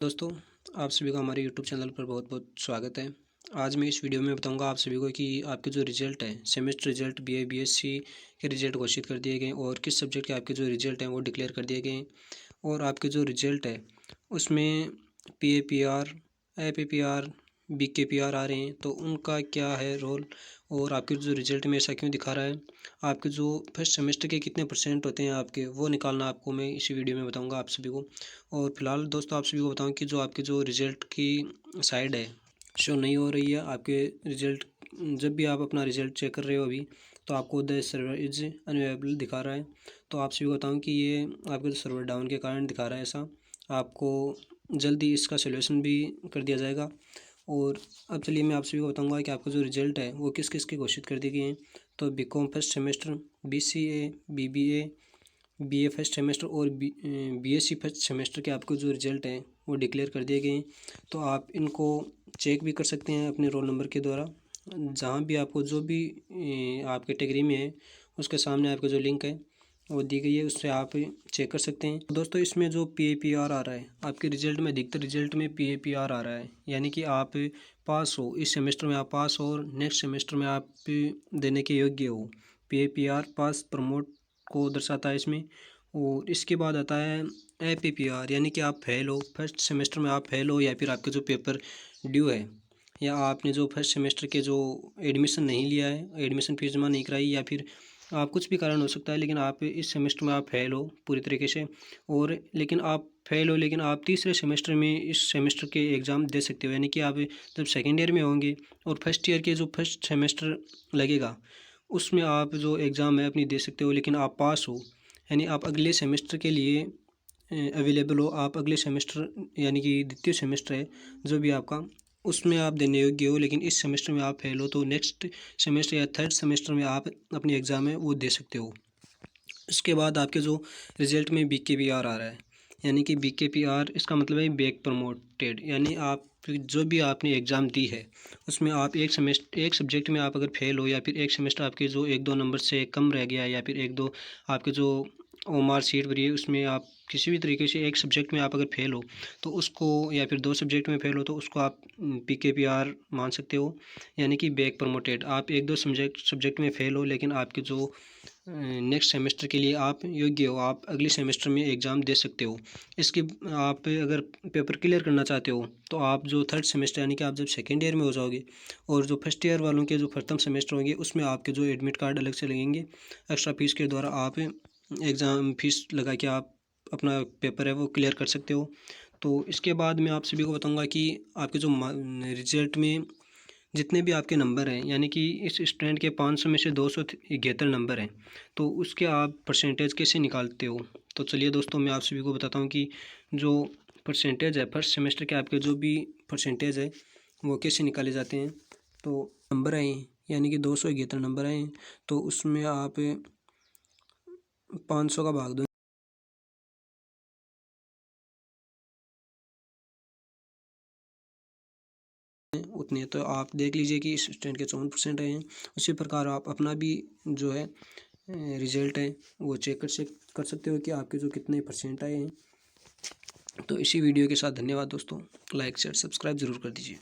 दोस्तों, आप सभी का हमारे यूट्यूब चैनल पर बहुत बहुत स्वागत है। आज मैं इस वीडियो में बताऊंगा आप सभी को कि आपके जो रिजल्ट है सेमेस्टर रिजल्ट बीए बीएससी के रिजल्ट घोषित कर दिए गए और किस सब्जेक्ट के आपके जो रिजल्ट हैं वो डिक्लेयर कर दिए गए हैं। और आपके जो रिजल्ट है उसमें पीएपीआर, एपीपीआर, बीकेपीआर आ रहे हैं, तो उनका क्या है रोल और आपके जो रिजल्ट में ऐसा क्यों दिखा रहा है। आपके जो फर्स्ट सेमेस्टर के कितने परसेंट होते हैं आपके, वो निकालना आपको मैं इसी वीडियो में बताऊंगा आप सभी को। और फिलहाल दोस्तों आप सभी को बताऊं कि जो आपके जो रिज़ल्ट की साइड है शो नहीं हो रही है आपके रिज़ल्ट। जब भी आप अपना रिज़ल्ट चेक कर रहे हो अभी, तो आपको द सर्वर इज अनअवेलेबल दिखा रहा है। तो आप सभी को बताऊं कि ये आपके जो सर्वर डाउन के कारण दिखा रहा है ऐसा। आपको जल्दी इसका सोल्यूशन भी कर दिया जाएगा। और अब चलिए मैं आप सभी को बताऊंगा कि आपका जो रिज़ल्ट है वो किस किस के घोषित कर दिए गए हैं। तो BCom first semester, BCA, BBA, BA first semester और बीएससी फर्स्ट सेमेस्टर के आपके जो रिज़ल्ट हैं वो डिक्लेयर कर दिए गए हैं। तो आप इनको चेक भी कर सकते हैं अपने रोल नंबर के द्वारा। जहाँ भी आपको जो भी आप कैटेगरी में है उसके सामने आपका जो लिंक है वो दी गई है, उससे आप चेक कर सकते हैं। तो दोस्तों इसमें जो पीएपीआर आ रहा है आपके रिज़ल्ट में, अधिकतर रिज़ल्ट में पीएपीआर आ रहा है, यानी कि आप पास हो, इस सेमेस्टर में आप पास हो और नेक्स्ट सेमेस्टर में आप देने के योग्य हो। पीएपीआर पास प्रमोट को दर्शाता है इसमें। और इसके बाद आता है एपीपीआर, यानी कि आप फेल हो, फर्स्ट सेमेस्टर में आप फेल हो, या फिर आपके जो पेपर ड्यू है, या आपने जो फर्स्ट सेमेस्टर के जो एडमिशन नहीं लिया है, एडमिशन फीस जमा नहीं कराई, या फिर आप कुछ भी कारण हो सकता है, लेकिन आप इस सेमेस्टर में आप फेल हो पूरी तरीके से। और लेकिन आप फेल हो, लेकिन आप तीसरे सेमेस्टर में इस सेमेस्टर के एग्ज़ाम दे सकते हो, यानी कि आप जब सेकेंड ईयर में होंगे और फर्स्ट ईयर के जो फर्स्ट सेमेस्टर लगेगा उसमें आप जो एग्ज़ाम है अपनी दे सकते हो, लेकिन आप पास हो, यानी आप अगले सेमेस्टर के लिए अवेलेबल हो। आप अगले सेमेस्टर यानी कि द्वितीय सेमेस्टर है जो भी आपका, उसमें आप देने योग्य हो, लेकिन इस सेमेस्टर में आप फेल हो, तो नेक्स्ट सेमेस्टर या थर्ड सेमेस्टर में आप अपनी एग्ज़ाम है वो दे सकते हो। इसके बाद आपके जो रिज़ल्ट में बीकेपीआर आ रहा है, यानी कि बीकेपीआर इसका मतलब है बैक प्रमोटेड, यानी आप जो भी आपने एग्ज़ाम दी है उसमें आप एक सब्जेक्ट में आप अगर फेल हो, या फिर एक सेमेस्टर आपके जो एक दो नंबर से कम रह गया, या फिर एक दो आपके जो ओमार सीट भरी है उसमें आप किसी भी तरीके से एक सब्जेक्ट में आप अगर फेल हो तो उसको, या फिर दो सब्जेक्ट में फेल हो तो उसको आप पीकेपीआर मान सकते हो, यानी कि बैक प्रमोटेड। आप एक दो सब्जेक्ट में फेल हो, लेकिन आपके जो नेक्स्ट सेमेस्टर के लिए आप योग्य हो, आप अगले सेमेस्टर में एग्ज़ाम दे सकते हो। इसके आप अगर पेपर क्लियर करना चाहते हो तो आप जो थर्ड सेमेस्टर यानी कि आप जब सेकेंड ईयर में हो जाओगे, और जो फर्स्ट ईयर वालों के जो प्रथम सेमेस्टर होंगे उसमें आपके जो एडमिट कार्ड अलग से लगेंगे, एक्स्ट्रा फीस के द्वारा आप एग्ज़ाम फीस लगा के आप अपना पेपर है वो क्लियर कर सकते हो। तो इसके बाद मैं आप सभी को बताऊंगा कि आपके जो रिजल्ट में जितने भी आपके नंबर हैं, यानी कि इस स्टूडेंट के 500 में से 273 नंबर हैं, तो उसके आप परसेंटेज कैसे निकालते हो। तो चलिए दोस्तों मैं आप सभी को बताता हूँ कि जो परसेंटेज है फर्स्ट सेमेस्टर के आपके जो भी परसेंटेज है वो कैसे निकाले जाते हैं। तो नंबर आए हैं, यानी कि 271 नंबर आए हैं, तो उसमें आप 500 का भाग दो उतने, तो आप देख लीजिए कि इस स्टूडेंट के 54% आए हैं। उसी प्रकार आप अपना भी जो है रिज़ल्ट है वो चेक कर सकते हो कि आपके जो कितने परसेंट आए हैं। तो इसी वीडियो के साथ धन्यवाद दोस्तों, लाइक शेयर सब्सक्राइब ज़रूर कर दीजिए।